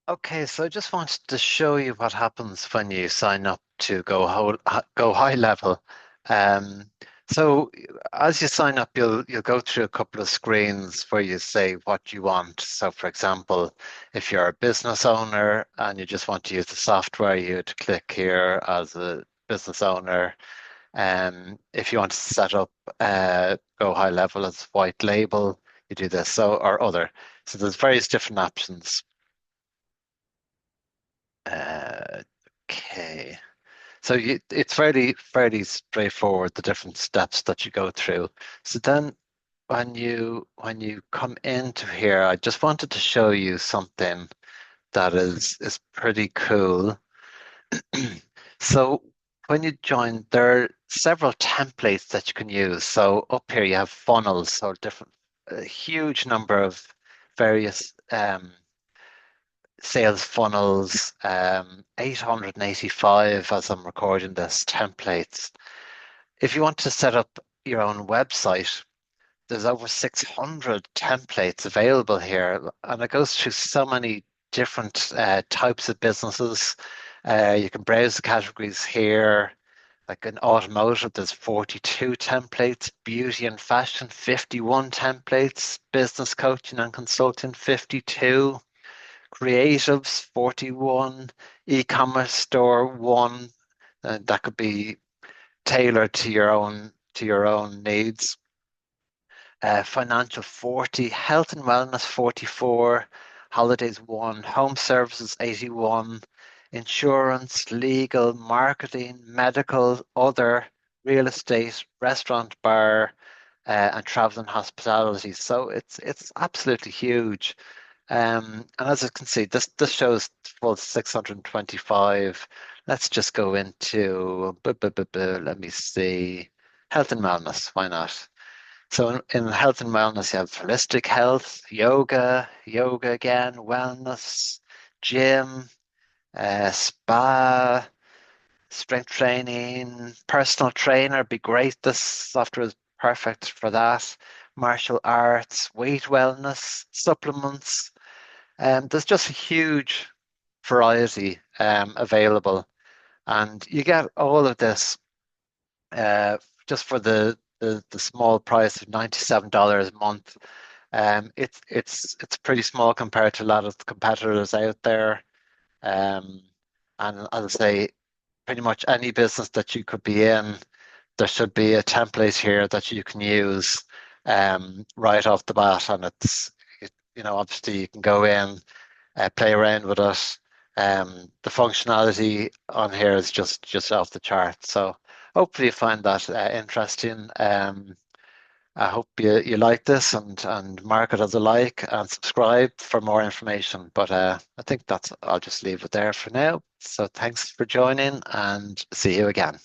Okay, so I just wanted to show you what happens when you sign up to Go High Level. Um, so as you sign up, you'll go through a couple of screens where you say what you want. So, for example, if you're a business owner and you just want to use the software, you'd click here as a business owner. If you want to set up Go High Level as white label, you do this. So or other. So there's various different options. Uh, okay. So it's fairly straightforward, the different steps that you go through. So then when you come into here, I just wanted to show you something that is pretty cool. So when you join, there are several templates that you can use. So up here you have funnels, so different, a huge number of various sales funnels, 885 as I'm recording this templates. If you want to set up your own website, there's over 600 templates available here, and it goes through so many different types of businesses. You can browse the categories here. Like in automotive, there's 42 templates, beauty and fashion, 51 templates, business coaching and consulting, 52. Creatives 41, e-commerce store 1, that could be tailored to your own needs. Financial 40, health and wellness 44, holidays 1, home services 81, insurance, legal, marketing, medical, other, real estate, restaurant, bar, and travel and hospitality. So it's absolutely huge. And as you can see, this shows full 625. Let's just go into, let me see, health and wellness. Why not? So in health and wellness, you have holistic health, yoga again, wellness, gym, spa, strength training, personal trainer. Be great. This software is perfect for that. Martial arts, weight wellness, supplements. There's just a huge variety available, and you get all of this just for the small price of $97 a month. It's pretty small compared to a lot of the competitors out there. Um, and as I say, pretty much any business that you could be in, there should be a template here that you can use right off the bat, and obviously you can go in, play around with it. The functionality on here is just off the chart. So hopefully you find that interesting. I hope you like this and mark it as a like and subscribe for more information. But I think I'll just leave it there for now. So thanks for joining and see you again.